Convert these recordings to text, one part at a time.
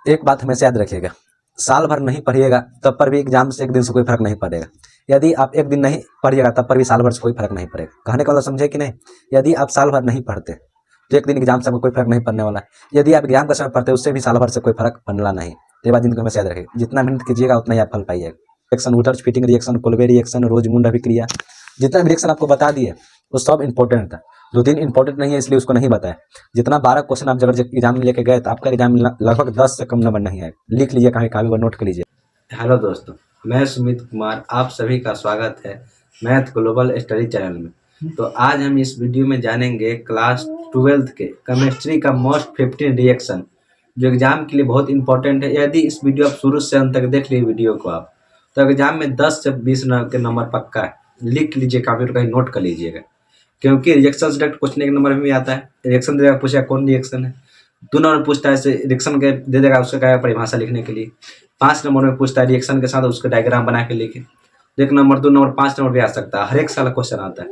एक बात हमेशा याद रखिएगा, साल भर नहीं पढ़िएगा तब पर भी एग्जाम से एक दिन से कोई फर्क नहीं पड़ेगा। यदि आप एक दिन नहीं पढ़िएगा तब पर भी साल भर से कोई फर्क नहीं पड़ेगा। कहने का मतलब समझे कि नहीं? यदि आप साल भर नहीं पढ़ते तो एक दिन एग्जाम से कोई फर्क नहीं पड़ने वाला है। यदि आप एग्जाम का समय पढ़ते उससे भी साल भर से कोई फर्क पड़ना नहीं। ये बात जिनको हमेशा याद रखिएगा। जितना मेहनत कीजिएगा उतना ही आप फल पाइएगा। रिएक्शन, वुटर्स Fittig reaction, Kolbe reaction, Rosenmund अभिक्रिया, जितना भी रिएक्शन आपको बता दिए वो सब इंपॉर्टेंट था। 2-3 इंपॉर्टेंट नहीं है इसलिए उसको नहीं बताया। जितना 12 क्वेश्चन आप जब एग्जाम में लेके गए तो आपका एग्जाम लगभग 10 से कम नंबर नहीं आएगा। लिख लीजिए, कहीं कागज पर नोट कर लीजिए। हेलो दोस्तों, मैं सुमित कुमार, आप सभी का स्वागत है मैथ ग्लोबल स्टडी चैनल में। तो आज हम इस वीडियो में जानेंगे क्लास 12th के केमिस्ट्री का मोस्ट 15 रिएक्शन जो एग्जाम के लिए बहुत इंपॉर्टेंट है। यदि इस वीडियो आप शुरू से अंत तक देख लीजिए वीडियो को आप, तो एग्जाम में 10 से 20 के नंबर पक्का है। लिख लीजिए, काफी कहीं नोट कर लीजिएगा, क्योंकि रिएक्शन से डायरेक्ट क्वेश्चन एक नंबर में भी आता है। रिएक्शन देगा, पूछेगा कौन रिएक्शन है, 2 नंबर पूछता है रिएक्शन के दे देगा, उसका क्या परिभाषा लिखने के लिए। 5 नंबर में पूछता है रिएक्शन के साथ उसका डायग्राम बना के लिखे। 1 नंबर, 2 नंबर, 5 नंबर भी आ सकता है। हर एक साल क्वेश्चन आता है।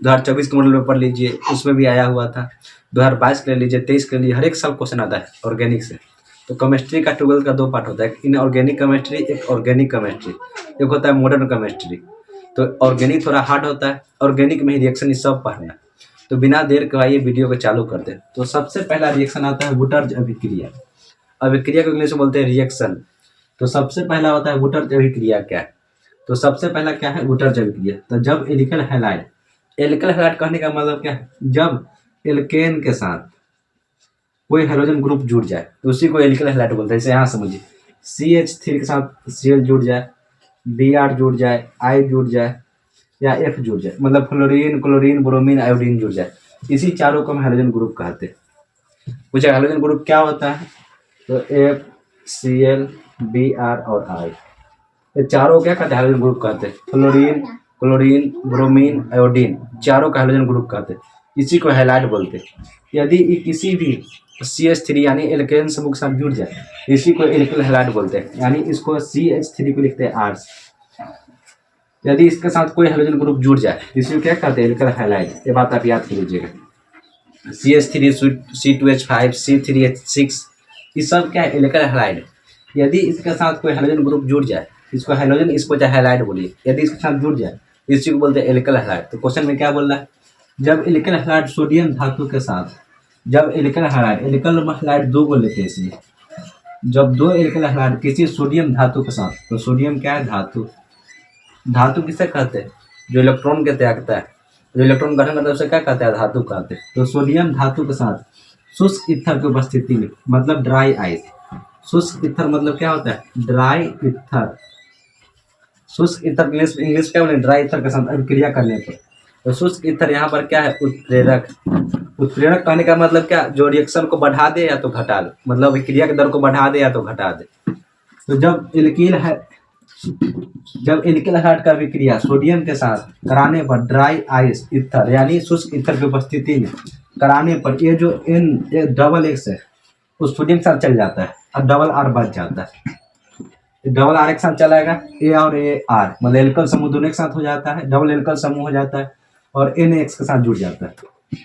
2024 के मॉडल पेपर लीजिए, उसमें भी आया हुआ था। 2022 के ले लीजिए, 23 के लिए, हर एक साल क्वेश्चन आता है ऑर्गेनिक से। तो केमिस्ट्री का 12 का 2 पार्ट होता है, एक इनऑर्गेनिक केमिस्ट्री, एक ऑर्गेनिक केमिस्ट्री, एक होता है मॉडर्न केमिस्ट्री। तो ऑर्गेनिक थोड़ा हार्ड होता है, ऑर्गेनिक में ही रिएक्शन ये सब पढ़ना। तो बिना देर के आइए वीडियो को चालू करते हैं। तो सबसे पहला रिएक्शन आता है वुटर्ज अभिक्रिया। अभिक्रिया को इंग्लिश में बोलते हैं रिएक्शन। तो सबसे पहला होता है वुटर्ज अभिक्रिया क्या है। तो सबसे पहला क्या है वुटर्ज अभिक्रिया। तो जब एल्किल हैलाइड, एल्किल हैलाइड कहने का मतलब क्या है, जब एल्केन के साथ कोई हाइड्रोजन ग्रुप जुड़ जाए तो उसी को एल्किल हैलाइड बोलते हैं। जैसे यहाँ समझिए, CH3 के साथ Cl जुड़ जाए, Br जुड़ जाए, I जुड़ जाए या F जुड़ जाए, मतलब फ्लोरीन, क्लोरीन, ब्रोमीन, आयोडीन जुड़ जाए, इसी चारों को हम हाइड्रोजन ग्रुप कहते हैं। पूछा हाइड्रोजन ग्रुप क्या होता है, तो F, Cl, Br और I, ये चारों क्या कहते हैं हाइड्रोजन ग्रुप कहते हैं। फ्लोरीन, क्लोरीन, ब्रोमीन, आयोडीन, चारों का हाइड्रोजन ग्रुप कहते हैं, इसी को हैलाइड बोलते हैं। यदि ये किसी भी CH3 यानी एल्केन समूह के साथ जुड़ जाए, इसी को एल्किल हैलाइड बोलते हैं। यानी इसको CH3 को लिखते हैं R। यदि इसके साथ कोई हाइड्रोजन ग्रुप जुड़ जाए इसको क्या कहते हैं, एल्किल हैलाइड। ये बात आप याद कर लीजिएगा। CH3, C2H5, C3H6, ये सब क्या है, एल्किल हैलाइड। यदि इसके साथ कोई हाइड्रोजन ग्रुप जुड़ जाए, इसको हाइड्रोजन, इसको चाहे हैलाइड बोलिए, यदि इसके साथ जुड़ जाए इसी को बोलते हैं एल्किल हैलाइड। तो क्वेश्चन में क्या बोल रहा है, जब एल्किल हैलाइड सोडियम धातु के साथ, जब एल्किल हैलाइड 2 को लेते हैं इसमें, जब 2 एल्किल हैलाइड किसी सोडियम धातु के साथ, तो सोडियम क्या है, धातु। धातु किसे कहते हैं, जो इलेक्ट्रॉन के त्यागता है, जो इलेक्ट्रॉन गठन करता है उसे क्या कहते हैं, धातु कहते हैं। तो सोडियम धातु के साथ शुष्क ईथर की उपस्थिति में, मतलब ड्राई आइस। शुष्क ईथर मतलब क्या होता है, ड्राई ईथर। शुष्क ईथर इंग्लिश क्या बोले, ड्राई ईथर के साथ अभिक्रिया करने पर। तो शुष्क ईथर यहाँ पर क्या है, उत्प्रेरक। उत्प्रेरक कहने का मतलब क्या, जो रिएक्शन को बढ़ा दे या तो घटा दे, मतलब अभिक्रिया के दर को बढ़ा दे या तो घटा दे। तो जब एल्किल हैलाइड का अभिक्रिया सोडियम के साथ कराने पर ड्राई आइस ईथर यानी शुष्क ईथर की उपस्थिति में कराने पर, ये जो डबल एक्स है उस सोडियम के साथ चल जाता है और डबल आर बच जाता है। डबल आर एक साथ चलाएगा, ए और ए आर, मतलब एल्किल समूह दोनों एक साथ हो जाता है, डबल एल्किल समूह हो जाता है और NX के साथ जुड़ जाता है।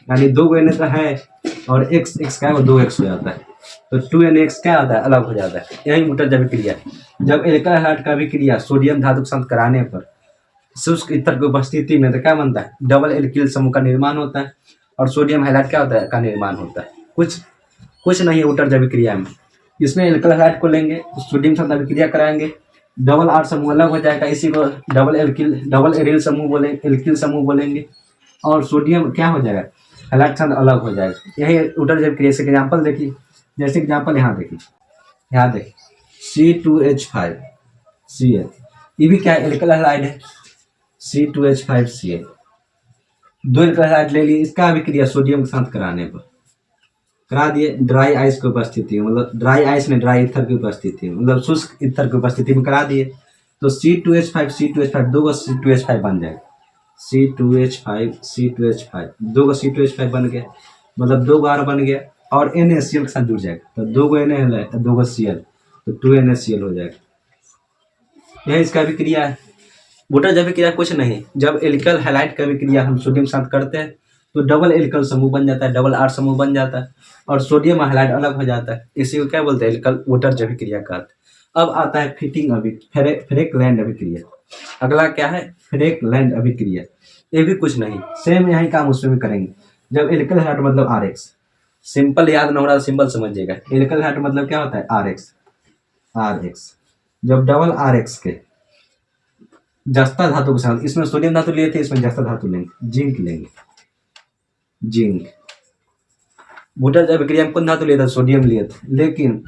यानी 2 N तो है और X क्या है, वो 2X हो जाता है। तो 2NX क्या आता है, अलग हो जाता है। यही वुटर्ज अभिक्रिया। जब एल्किल हैलाइड का अभिक्रिया सोडियम धातु के साथ कराने पर शुष्क ईथर की उपस्थिति में, तो क्या बनता है, डबल एल्किल समूह का निर्माण होता है और सोडियम हैलाइड क्या होता है, का निर्माण होता है। कुछ नहीं है वुटर्ज अभिक्रिया में। इसमें एल्किल हैलाइड को लेंगे, सोडियम के साथ अभिक्रिया कराएंगे, डबल आर समूह अलग हो जाएगा, इसी को डबल एरिल समूह बोलेंगे, एल्किल समूह बोलेंगे। और सोडियम क्या हो जाएगा, हैलाइड के साथ अलग हो जाएगा। यही वुटर्ज अभिक्रिया से एग्जाम्पल देखिए। जैसे एग्जाम्पल यहाँ देखिए, C2H5 Cl, ये भी क्या है, एल्किल हैलाइड है। C2H5 Cl, 2 एल्किल हैलाइड ले लिए, इसका अभिक्रिया सोडियम के साथ कराने पर करा दिए ड्राई आइस की उपस्थिति में, मतलब ड्राई आइस में ड्राई ईथर की उपस्थिति में, मतलब शुष्क ईथर की उपस्थिति में करा दिए। तो C2H5 2 का C2H5 बन जाएगा। C2H5 2 का C2H5 बन गया, मतलब 2 बार बन गया और NaCl के साथ जुड़ जाएगा। तो 2 को Na है तो 2 को Cl, तो 2NaCl हो जाएगा। यह इसका अभिक्रिया है। वुटर्ज अभिक्रिया कुछ नहीं, जब एल्किल हैलाइड का अभिक्रिया हम सोडियम के साथ करते हैं तो डबल एल्कल समूह बन जाता है, डबल आर समूह बन जाता है और सोडियम हैलाइड अलग हो जाता है। इसी को क्या बोलते हैं? एल्कल वोटर अभिक्रिया कहते हैं। अब आता है फिटिंग फ्रेकलैंड अभिक्रिया। अगला क्या है? फ्रेकलैंड अभिक्रिया। ये भी कुछ नहीं, सेम यही काम उसमें भी करेंगे। जब एल्कल हैलाइड मतलब आर एक्स, सिंपल याद न हो रहा सिंपल समझिएगा। एल्कल हैलाइड मतलब क्या होता है? R X. जब डबल आर एक्स के जस्ता धातु के साथ, इसमें सोडियम धातु लिए थे, इसमें जस्ता धातु लेंगे, जिंक लेंगे, जिंक। वोटर अभिक्रिया में कौन धातु लिया था? सोडियम लिए थे, लेकिन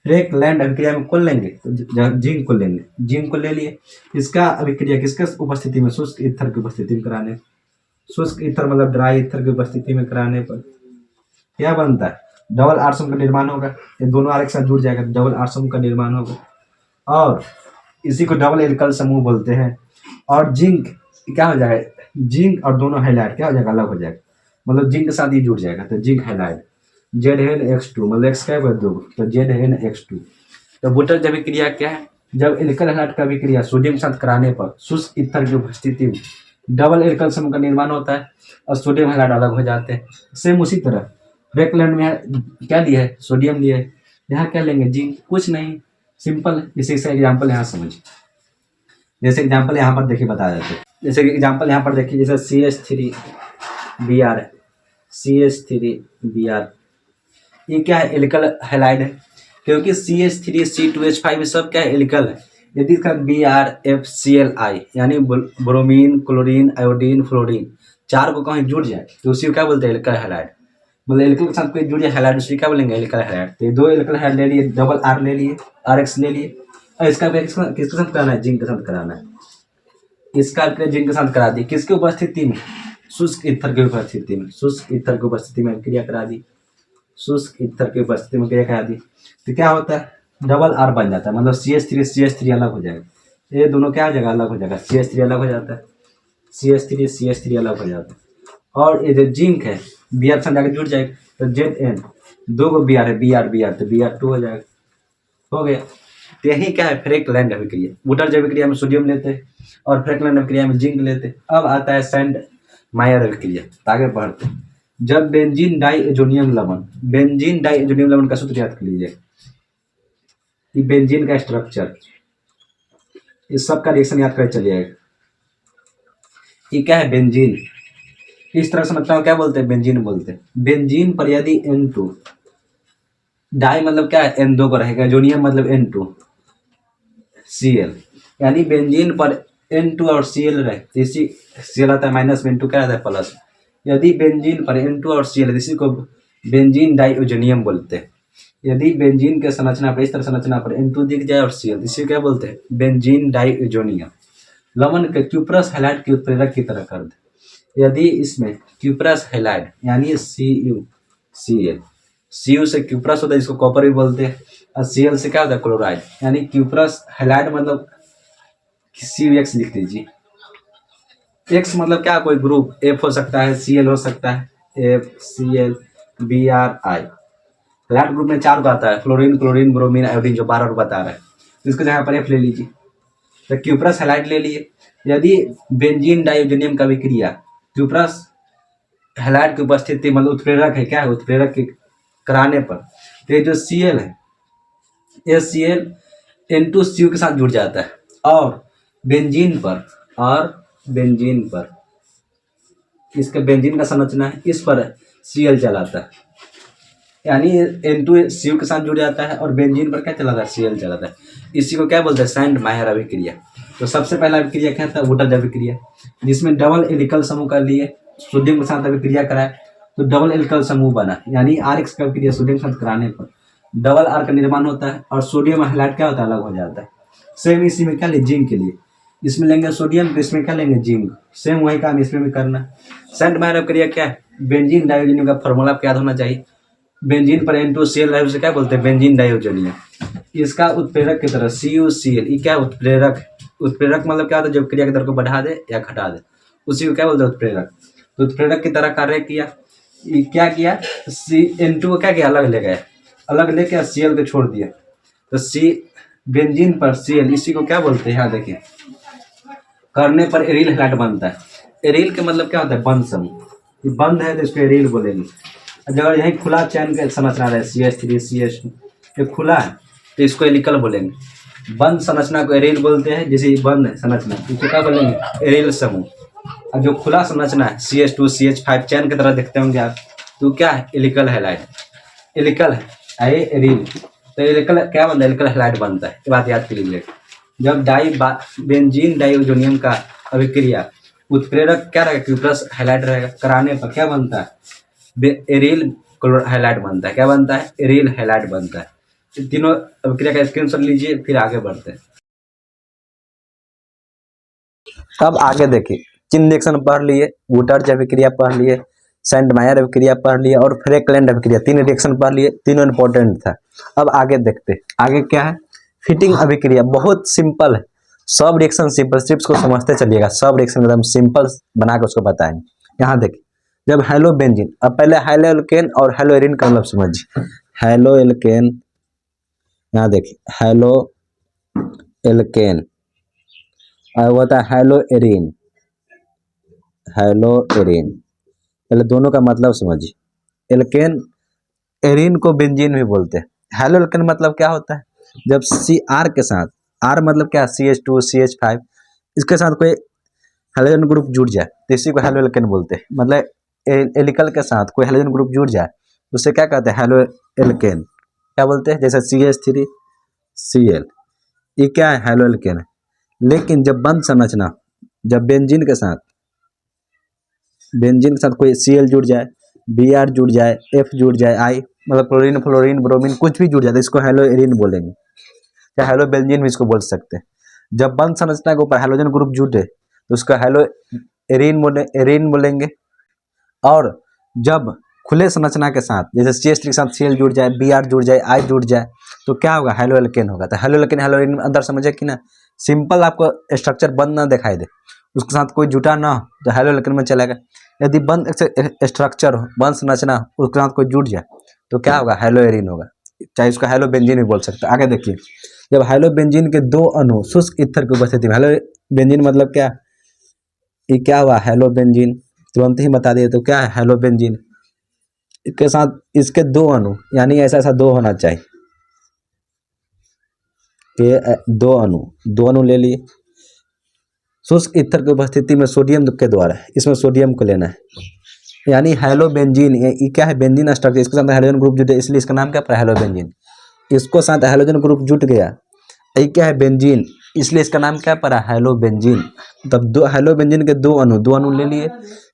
फ्रेकलैंड अभिक्रिया में कौन लेंगे? तो जिंक को लेंगे, जिंक को ले लिए। इसका अभिक्रिया किसके उपस्थिति में? शुष्क ईथर की उपस्थिति में कराने। शुष्क ईथर मतलब ड्राई ईथर की उपस्थिति में कराने पर क्या बनता है? डबल आर समूह का निर्माण होगा। ये दोनों आर एक साथ जुड़ जाएगा, डबल आर समूह का निर्माण होगा और इसी को डबल एल्कल समूह बोलते हैं। और जिंक क्या हो जाएगा? जिंक और दोनों हैलाइड क्या हो जाएगा? अलग हो जाएगा, मतलब जिंक के साथ ही जुड़ जाएगा, तो जिंक हैलाइड। ZnX2 मतलब एक्स क्या है? 2, तो ZnX2। तो वोटर अभिक्रिया क्या है? जब एल्कल हैलाइड का अभिक्रिया सोडियम के साथ कराने पर शुष्क ईथर की उपस्थिति में डबल एल्कल समूह का निर्माण होता है और सोडियम हैलाइड अलग हो जाते हैं। सेम उसी तरह फ्रेकलैंड में क्या लिया है? सोडियम लिया है, यहाँ क्या लेंगे? जिंक। कुछ नहीं, सिंपल। इसी से एग्जाम्पल यहाँ समझिए। जैसे एग्जाम्पल यहाँ पर देखिए बता देते हैं। जैसे कि एग्जाम्पल यहाँ पर देखिए, जैसे CH3Br है, CH3Br ये क्या है? एल्कल हैलाइड है, क्योंकि CH3 C2H5 सब क्या है? एल्कल है। यदि इसका BrFClI यानी ब्रोमीन, क्लोरीन, आयोडीन, फ्लोरीन चार को कहीं जुड़ जाए तो उसी को क्या बोलते हैं? Alkyl halide. मतलब एल्कल के साथ कोई जुड़ जाए हैलाइड, उसी क्या बोलेंगे? Alkyl halide. तो ये दो एल्कल हैलाइड ले लिए, डबल आर ले लिए, RX ले लिए और इसका किसके साथ कराना है? जिंक के साथ कराना है। इसका जिंक के साथ करा दी, किसकी उपस्थिति में? शुष्क ईथर की उपस्थिति में। शुष्क ईथर की उपस्थिति में क्रिया करा दी, शुष्क ईथर की उपस्थिति में क्रिया करा दी, तो क्या होता है? डबल आर बन जाता है, मतलब CH3 अलग हो जाएगा। ये दोनों क्या हो जाएगा? अलग हो जाएगा, CH3 अलग हो जाता है, CH3 अलग हो जाता है। और ये जो जिंक है Br के साथ जाकर जुड़ जाएगा, तो Zn, दो को Br है, Br तो Br2 हो जाएगा, हो गया। तो यही क्या है? फ्रेकलैंड अभिक्रिया। वोटर अभिक्रिया में सोडियम लेते हैं और फ्रेकलैंड अभिक्रिया में जिंक लेते हैं। अब आता है सैंड मायर अभिक्रिया। आगे बढ़ते हैं। जब बेंजीन डाइएजोनियम लवण, बेंजीन डाइएजोनियम लवण का सूत्र याद कर लीजिए, कि बेंजीन का स्ट्रक्चर, इस सब का रिएक्शन याद कर चलिएगा। ये क्या है? बेंजीन। इस तरह समझता हूँ, क्या बोलते हैं? बेंजीन बोलते हैं। बेंजीन पर यदि N2, डाई मतलब क्या है? N2 को रहेगा, जोनियम मतलब N2Cl, यानी बेंजीन पर N2 और Cl रहे तो इसी Cl आता है माइनस में, N2 क्या आता है? प्लस। यदि बेंजीन पर N2 और Cl, इसी को बेंजीन डाइओजोनियम बोलते हैं। यदि बेंजीन के संरचना पर, इस तरह संरचना पर N2 दिख जाए और Cl, इसी क्या बोलते हैं? बेंजीन डाइओजोनियम। लवण के क्यूप्रस हैलाइड के उत्प्रेरक की तरह कर दे। यदि इसमें क्यूप्रस हैलाइड यानी Cu से क्यूप्रस होता है, इसको कॉपर भी बोलते हैं, और Cl से क्या होता है? क्लोराइड। यानी क्यूप्रस हैलाइड मतलब CuX लिख दीजिए। X मतलब क्या? कोई ग्रुप, F हो सकता है, Cl हो सकता है, FCl Bri। हैलाइड ग्रुप में 4 का आता है, फ्लोरीन, क्लोरीन, ब्रोमीन, आयोडीन, जो 12 बता रहा है, तो इसको जहाँ पर F ले लीजिए। तो क्यूप्रस हैलाइड ले लिए। यदि बेंजीन डाइओजोनियम का विक्रिया क्यूप्रस हैलाइड की उपस्थिति मतलब उत्प्रेरक है, क्या है? उत्प्रेरक के कराने पर, तो ये जो Cl है, ये Cl N2Cu के साथ जुड़ जाता है और बेंजीन पर इसका बेंजीन का संरचना है, इस पर Cl चलाता है, यानी N2Cu के साथ जुड़ जाता है और बेंजीन पर क्या चलाता है? Cl चलाता है। इसी को क्या बोलते हैं? सैंड मायर अभिक्रिया। तो सबसे पहला अभिक्रिया क्या था? वोटर अभिक्रिया, जिसमें डबल एल्कल समूह का लिए सोडियम के साथ अभिक्रिया कराए तो डबल एल्कल समूह बना, यानी RX का अभिक्रिया सोडियम के साथ कराने पर डबल आर का निर्माण होता है और सोडियम हैलाइड क्या होता है? अलग हो जाता है। सेम इसी में क्या ले? जिंक के लिए इसमें लेंगे सोडियम, तो इसमें क्या लेंगे? जिंक। सेम वही काम इसमें भी करना। सैंड मायर अभिक्रिया क्या है? बेंजीन डाइओजोनियम का फॉर्मूला याद होना चाहिए। बेंजीन पर N2Cl है, उसे क्या बोलते हैं? बेंजीन डाइओजोनियम। इसका उत्प्रेरक की तरह CuCl, ये क्या? उत्प्रेरक। उत्प्रेरक मतलब क्या होता है? जब क्रिया के दर को बढ़ा दे या घटा दे, उसी को क्या बोलते हैं? उत्प्रेरक। तो उत्प्रेरक की तरह कार्य किया। ये क्या किया? N2 को क्या किया? अलग ले गए, अलग लेके Cl को छोड़ दिया, तो बेंजीन पर Cl, इसी को क्या बोलते हैं? यहाँ देखिए, करने पर एरिल हैलाइड बनता है। एरिल के मतलब क्या होता है? बंद समूह। ये बंद है तो इसको एरिल बोलेंगे। अगर यही खुला चैन के संरचना रहे CH3 CH2, ये खुला है तो इसको एलिकल बोलेंगे। बंद संरचना को एरिल बोलते हैं, जैसे बंद है संरचना इसको क्या बोलेंगे? एरिल समूह। और जो खुला संरचना है CH2 CH5 चैन की तरह देखते होंगे आप, तो क्या है? एलिकल हैलाइड। एलिकल है ये एरिल, तो एलिकल क्या बनता है? एलिकल हैलाइड बनता है। ये बात याद कर लीजिए। जब बेंजीन डाइओजोनियम का अभिक्रिया उत्प्रेरक क्या रहेगा? क्यूप्रस हैलाइड रहेगा। कराने पर क्या बनता है? एरिल हैलाइड बनता है। क्या बनता है? एरिल हैलाइड बनता है। इन तीनों अभिक्रिया का स्क्रीनशॉट लीजिए, फिर आगे बढ़ते हैं। अब आगे देखिए, चिन रिएक्शन पढ़ लिए, वुटर्ज अभिक्रिया पढ़ लिए, सेंट मायर अभिक्रिया पढ़ लिए और फ्रेकलैंड अभिक्रिया, 3 रिएक्शन पढ़ लिए, तीनों इंपॉर्टेंट था। अब आगे देखते, आगे क्या है? फिटिंग अभिक्रिया। बहुत सिंपल है, सब रिएक्शन सिंपल, सिर्फ उसको समझते चलिएगा। सब रिएक्शन एकदम सिंपल बना के उसको बताएंगे। यहाँ देखिए, जब हेलो बेंजीन, अब पहले हेलो एल्केन और हेलो एरिन का मतलब समझिए। हेलो एल्केन, यहाँ देखिए हेलो एल्केन और वो था हेलो एरिन। हेलो एरिन, पहले दोनों का मतलब समझिए। एल्केन, एरिन को बेंजीन भी बोलते हैं। हेलो एल्केन मतलब क्या होता है? जब CR के साथ, R मतलब क्या? CH2 CH5, इसके साथ कोई हेलोजन ग्रुप जुड़ जाए तो इसी को हेलो एल्केन बोलते हैं। मतलब एलिकल के साथ कोई हेलोजन ग्रुप जुड़ जाए तो उसे क्या कहते हैं? Halo alkane. क्या बोलते हैं? जैसे CH3 Cl, ये क्या है? हेलो एल्केन है। लेकिन जब बंद संरचना, जब बेंजीन के साथ कोई Cl जुड़ जाए, Br जुड़ जाए, F जुड़ जाए, I मतलब क्लोरीन फ्लोरीन ब्रोमीन कुछ भी जुड़ जाए तो इसको हेलो एरिन बोलेंगे, या हेलो बेंजीन भी इसको बोल सकते हैं। जब बंद संरचना के ऊपर हेलोजन ग्रुप जुटे तो उसका हेलो एरिन बोलेंगे। और जब खुले संरचना के साथ, जैसे CH3 के साथ Cl जुड़ जाए, Br जुड़ जाए, I जुड़ जाए तो क्या होगा? हेलो एल्केन होगा। तो हेलो एल्केन हेलो एरिन अंदर समझे कि ना? सिंपल, आपको स्ट्रक्चर बंद ना दिखाई दे, उसके साथ कोई जुटा ना हो तो हेलो एल्केन में चलेगा। यदि बंद स्ट्रक्चर हो, बंद संरचना हो, उसके साथ कोई जुट जाए तो क्या होगा? हेलो एरिन होगा। चाहे उसका हेलो बेंजीन भी बोल सकते हैं। आगे देखिए, जब हेलो बेंजीन के 2 अणु शुष्क ईथर की उपस्थिति में, हेलो बेंजीन मतलब क्या? ये क्या हुआ? हेलो बेंजीन, तुरंत ही बता दिए। तो क्या है? हेलो बेंजीन के साथ इसके 2 अणु, यानी ऐसा ऐसा 2 होना चाहिए कि 2 अणु ले लिए शुष्क ईथर की उपस्थिति में सोडियम के द्वारा, इसमें सोडियम को लेना है, यानी हेलो बेंजीन। ये क्या है? बेंजीन स्ट्रक्चर, इसके साथ हेलोजन ग्रुप जुटे इसलिए इसका नाम क्या पड़ा? Hello benzene. इसको साथ हेलोजन ग्रुप जुट गया, ये क्या है? बेंजीन, इसलिए इसका नाम क्या पड़ा? Hello benzene. तब दो हेलो बेंजीन के 2 अणु ले लिए,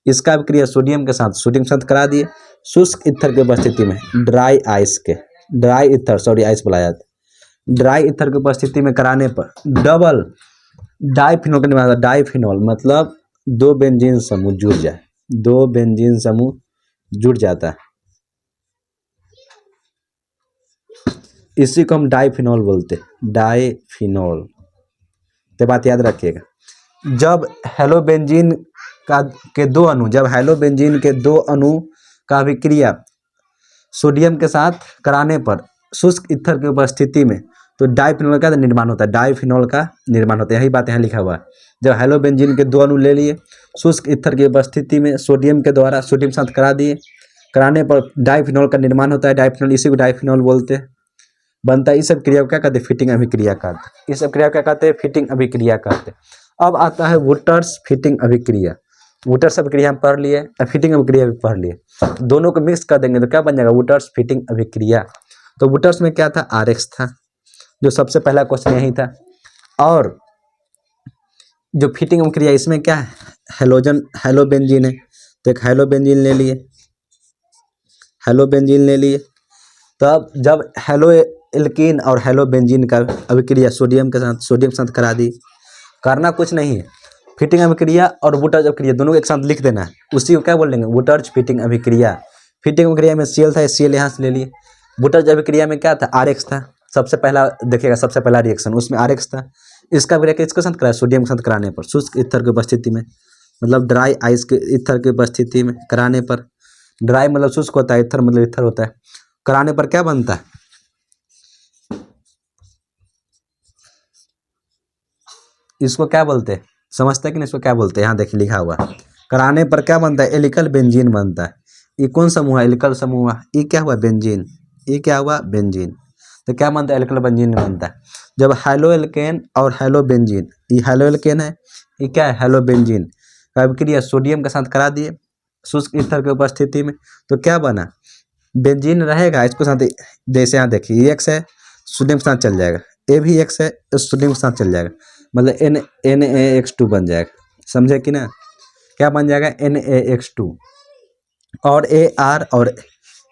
इसका अभिक्रिया सोडियम के साथ करा दिए शुष्क ईथर की उपस्थिति में, ड्राई ईथर, सॉरी आइस बुलाया जाता, ड्राई ईथर की उपस्थिति में कराने पर डबल डाइफिनॉल का निर्माण होता है। डाइफिनॉल मतलब 2 बेंजीन समूह जुड़ जाए, 2 बेंजीन समूह जुड़ जाता है, इसी को हम डाइफिनॉल बोलते हैं। डाइफिनॉल, तो बात याद रखिएगा। जब हेलो बेंजीन के 2 अणु, जब हेलो बेंजीन के 2 अणु का अभिक्रिया सोडियम के साथ कराने पर शुष्क ईथर की उपस्थिति में, तो डाइफिनॉल का निर्माण होता है। डाइफिनॉल का निर्माण होता है, यही बात यहाँ लिखा हुआ है। जब हेलो बेंजीन के 2 अणु ले लिए शुष्क ईथर की उपस्थिति में सोडियम के द्वारा, सोडियम साथ करा दिए, कराने पर डाइफिनॉल का निर्माण होता है। डाइफिनॉल, इसी को डाइफिनॉल बोलते हैं, बनता है। इस सब क्रिया को क्या कहते हैं? फिटिंग अभिक्रिया कहते हैं। इस सब क्रिया को क्या कहते हैं? फिटिंग अभिक्रिया कहते हैं। अब आता है वुटर्स फिटिंग अभिक्रिया। वुटर्स अभिक्रिया हम पढ़ लिए, फिटिंग अभिक्रिया भी पढ़ लिए, दोनों को मिक्स कर देंगे तो क्या बन जाएगा? वुटर्स फिटिंग अभिक्रिया। तो वुटर्स में क्या था? RX था, जो सबसे पहला क्वेश्चन यही था। और जो फिटिंग अभिक्रिया, इसमें क्या है? हेलो बेंजीन है, तो एक हेलो बेंजीन ले लिए। तब जब हेलो एल्कीन और हेलो बेंजीन का अभिक्रिया सोडियम के साथ करा दी, करना कुछ नहीं है, फिटिंग अभिक्रिया और वुटर्ज अभिक्रिया दोनों को एक साथ लिख देना है, उसी को क्या बोलेंगे? वुटर्ज फिटिंग अभिक्रिया। फिटिंग अभिक्रिया में Cl था, Cl यहाँ से ले लिए। वुटर्ज अभिक्रिया में क्या था? RX था, सबसे पहला देखिएगा, सबसे पहला रिएक्शन उसमें RX था। इसका अभिक्रिया किसके साथ कराया? सोडियम के साथ कराने पर, शुष्क ईथर की उपस्थिति में, मतलब ड्राई आइस के ईथर की उपस्थिति में कराने पर, ड्राई मतलब शुष्क होता है, ईथर मतलब ईथर होता है, कराने पर क्या बनता है? इसको क्या बोलते हैं? समझते हैं कि नहीं? इसको क्या बोलते हैं? यहाँ देखिए लिखा हुआ है, कराने पर क्या बनता है, एल्किल बेंजीन बनता है। ये कौन समूह है, एल्किल समूह। ये क्या हुआ, बेंजीन। ये क्या हुआ, बेंजीन। तो क्या बनता है, एल्किल बेंजीन बनता है। जब हेलो एल्केन और हेलो बेंजीन, ये हेलो एल्केन है, ये क्या है, हेलो बेंजीन का अभिक्रिया सोडियम के साथ करा दिए शुष्क ईथर की उपस्थिति में, तो क्या बना, बेंजीन रहेगा इसको साथ। जैसे यहाँ देखिए ये एक्स है, सोडियम के साथ चल जाएगा, ए भी एक्स है, सोडियम के साथ चल जाएगा, मतलब NaX2 बन जाएगा। समझे कि ना, क्या बन जाएगा, NaX2। और AR और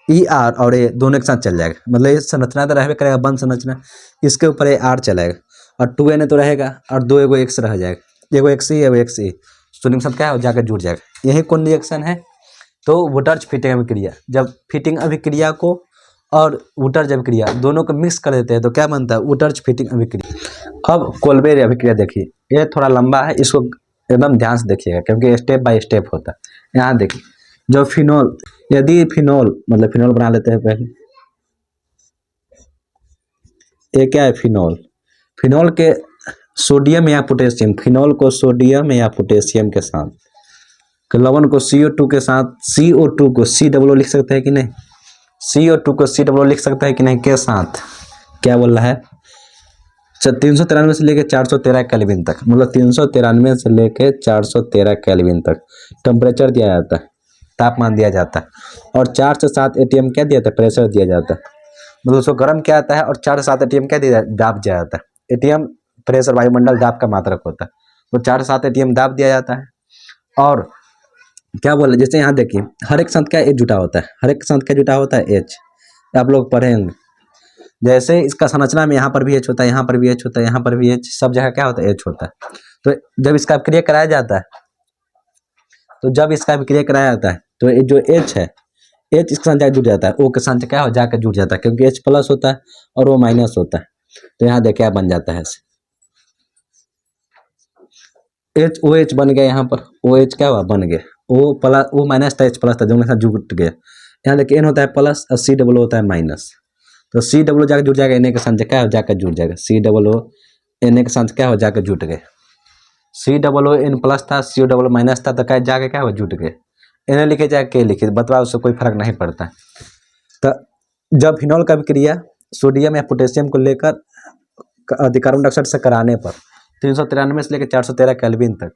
ER और ए दोनों के साथ चल जाएगा, मतलब ये संरचना तो रहबे करेगा, बंद संरचना, इसके ऊपर AR चलाएगा और 2Na तो रहेगा और दो एगो एक्स रह जाएगा, एगो एक्स एगो एक्स सोडियम के साथ क्या हो जाकर जुड़ जाएगा। यही कौन रिएक्शन है, तो वुटर्ज फिटिंग अभिक्रिया। जब फिटिंग अभिक्रिया को और वुटर्ज अभिक्रिया दोनों को मिक्स कर देते हैं तो क्या बनता है, वुटर्ज फिटिंग अभिक्रिया। अब कोलबेर अभिक्रिया देखिए, ये थोड़ा लंबा है, इसको एकदम ध्यान से देखिएगा क्योंकि स्टेप बाय स्टेप होता है। यहाँ देखिए, जो फिनोल, यदि फिनोल, मतलब फिनोल बना लेते हैं पहले, ये क्या है, फिनोल। फिनोल के सोडियम या पोटेशियम, फिनोल को सोडियम या पोटेशियम के साथ, लवण को CO2 के साथ, CO2 को COO लिख सकते हैं कि नहीं, CO2 को COO लिख सकते हैं कि नहीं, के साथ क्या बोल रहा है, 393 से लेकर 413 केल्विन तक, मतलब 393 से लेकर 413 केल्विन तक टेम्परेचर दिया जाता है, तापमान दिया जाता है। और 4 से 7 ATM क्या दिया जाता है, प्रेशर दिया जाता है, मतलब उसको गर्म किया जाता है। और 4 से 7 ATM क्या दिया, दाब दिया जाता है। ATM प्रेशर, वायुमंडल दाब का मात्रक होता है, तो 4 से 7 ATM दाब दिया जाता है। और क्या बोले, जैसे यहाँ देखिए, हर एक संत का एच जुटा होता है, हर एक संत का जुटा होता है एच, आप लोग पढ़ेंगे। जैसे इसका संरचना में यहाँ पर भी एच होता है, यहाँ पर भी एच होता है, यहाँ पर भी एच, सब जगह क्या होता है, एच होता है। तो जब इसका अभिक्रिया कराया जाता है, तो जब इसका अभिक्रिया कराया जाता है तो ये जो एच है, एच इसके साथ जाकर जुड़ जाता है, ओ के साथ क्या हो जाकर जुड़ जाता है, क्योंकि एच प्लस होता है और वो माइनस होता है। तो यहाँ देखिए बन जाता है ऐसे, एच ओ एच बन गया, यहाँ पर ओ एच क्या हुआ, बन गया, ओ प्लस, ओ माइनस था, एच प्लस था, दोनों के साथ जुड़ गया। यहाँ देखिए एन होता है प्लस और COO होता है माइनस, तो COO जाकर जुड़ जाएगा, Na के साथ क्या हो जाकर जुड़ जाएगा, COO Na के साथ क्या हो जाकर जुट गए। COO N प्लस था, COO माइनस था, तो क्या जाके क्या हो, जुट गए। Na लिखे जाए के लिखे, बतवा, उससे कोई फर्क नहीं पड़ता। तो जब फिनोल का अभिक्रिया सोडियम या पोटेशियम को लेकर कार्बन डाइऑक्साइड से कराने पर 393 से लेकर 413 केल्विन तक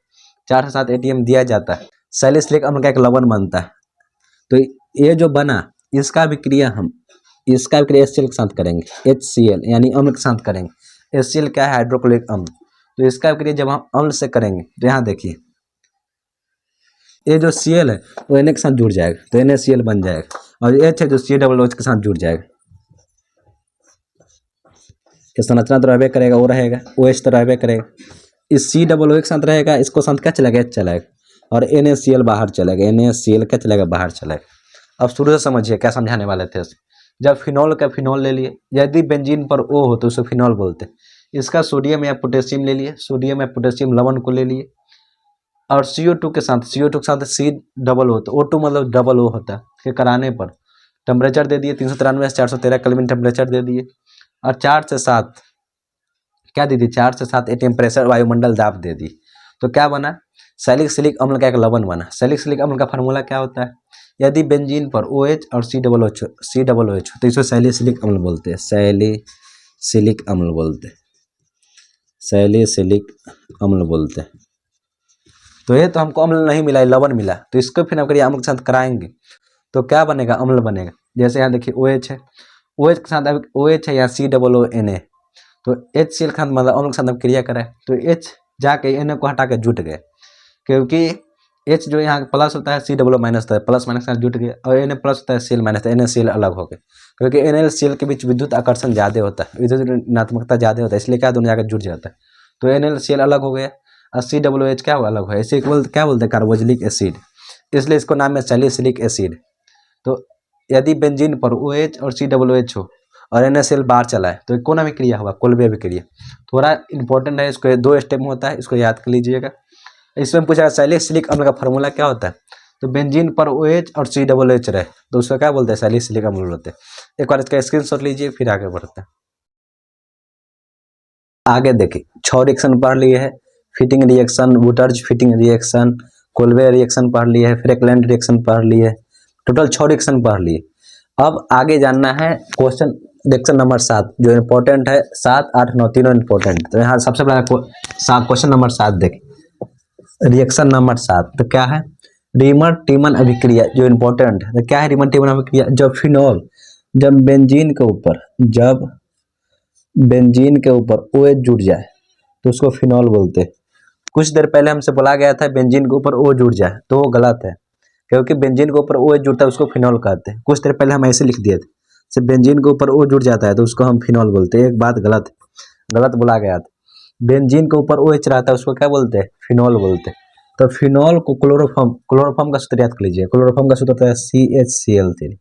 4 से 7 ATM दिया जाता है, सैलिसिलिक अम्ल का एक लवण बनता है। तो ये जो बना, इसका अभिक्रिया हम, इसका अभिक्रिया HCl के साथ करेंगे, HCl यानी अम्ल के साथ करेंगे। HCl क्या है, हाइड्रोक्लोरिक अम्ल। तो इसका अभिक्रिया जब हम अम्ल से करेंगे तो यहाँ देखिए, ये जो Cl है वो Na के साथ जुड़ जाएगा, तो NaCl बन जाएगा, और H है जो COOH के साथ जुड़ जाएगा। ये संरचना तो रहबे करेगा, वो रहेगा, OH तो रहबे करेगा, इस COO के साथ रहेगा, इसको साथ क्या चलेगा, H चलेगा, और NaCl बाहर चलेगा, NaCl क्या चलेगा, बाहर चलेगा। अब शुरू से समझिए क्या समझाने वाले थे। जब फिनोल का फिनोल ले लिए, यदि बेंजीन पर O हो तो उसे फिनोल बोलते हैं। इसका सोडियम या पोटेशियम ले लिए, सोडियम या पोटेशियम लवण को ले लिए, और CO2 के साथ, CO2 के साथ COO होता है, O2 मतलब डबल O होता है, के कराने पर टेम्परेचर दे दिए 393 से 413 केल्विन टेम्परेचर दे दिए, और 4 से 7 क्या दे दी, 4 से 7 ATM प्रेशर, वायुमंडल दाब दे दी। तो क्या बना, सैलिसिलिक अम्ल का एक लवण बना। सैलिसिलिक अम्ल का फार्मूला क्या होता है, यदि बेंजीन पर OH और COOH तो इसे सैलिसिलिक अम्ल बोलते हैं, सैलिसिलिक अम्ल बोलते हैं, सैलिसिलिक अम्ल बोलते हैं। तो ये तो हमको अम्ल नहीं मिला, लवण मिला, तो इसको फिर हम अम्ल के साथ कराएंगे तो क्या बनेगा, अम्ल बनेगा। जैसे यहाँ देखिए OH है, OH के साथ OH है या COONA, तो HCl के साथ मतलब अम्ल के साथ क्रिया करें तो H जाके Na को हटा के जुट गए, क्योंकि H जो यहाँ प्लस होता है, COO माइनस होता है, प्लस माइनस के साथ जुट गए, और Na प्लस होता है, Cl माइनस, NaCl अलग हो गए, क्योंकि NaCl के बीच विद्युत आकर्षण ज़्यादा होता है, विद्युत ऋणात्मकता ज़्यादा होता है, इसलिए क्या दोनों जाकर जुट जाता है, तो NaCl अलग हो गया और COOH क्या अलग हुआ, इसे क्या बोलते हैं, कार्बोक्सिलिक एसिड, इसलिए इसको नाम है सैलिसिलिक एसिड। तो यदि बेंजीन पर OH और COOH हो और NaCl बाहर चला है तो कौन अभिक्रिया हुआ, कोल्बे अभिक्रिया। थोड़ा इंपॉर्टेंट है, इसको 2 स्टेप में होता है, इसको याद कर लीजिएगा। इसमें पूछा सैलिसिलिक अम्ल का फार्मूला क्या होता है, तो बेंजीन पर OH और COOH रहे तो उसका क्या बोलते हैं, सैलिसिलिक अम्ल बोलते हैं। एक बार इसका स्क्रीनशॉट लीजिए, फिर आगे बढ़ते हैं। आगे देखिए 6 रिएक्शन पढ़ लिए है, फिटिंग रिएक्शन, वुटर्ज फिटिंग रिएक्शन, कोलवे रिएक्शन पढ़ लिए, फ्रैकलेंट रिएक्शन पढ़ लिए, टोटल 6 रिएक्शन पढ़ लिए। अब आगे जानना है क्वेश्चन रिएक्शन नंबर 7 जो इम्पोर्टेंट है। 7, 8, 9 तीनों इम्पोर्टेंट। तो यहाँ सबसे पहला क्वेश्चन नंबर 7 देखिए, रिएक्शन नंबर 7 तो क्या है, रीमन टीमन अभिक्रिया जो इम्पोर्टेंट है। तो क्या है रीमन टीमन अभिक्रिया, जब फिनॉल जब बेंजीन के ऊपर OH जुड़ जाए तो उसको फिनॉल बोलते हैं। कुछ देर पहले हमसे बोला गया था बेंजीन के ऊपर O जुड़ जाए, तो वो गलत है, क्योंकि बेंजीन के ऊपर OH जुड़ता है उसको फिनॉल कहते हैं। कुछ देर पहले हम ऐसे लिख दिए थे, जब बेंजीन के ऊपर O जुड़ जाता है तो उसको हम फिनॉल बोलते हैं। एक बात गलत बोला गया था। बेंजीन के ऊपर OH रहता है उसको क्या बोलते हैं, फिनॉल बोलते हैं। तो फिनॉल को क्लोरोफॉर्म का सूत्र याद कर लीजिए। क्लोरोफॉर्म का सूत्र होता है CHCl3।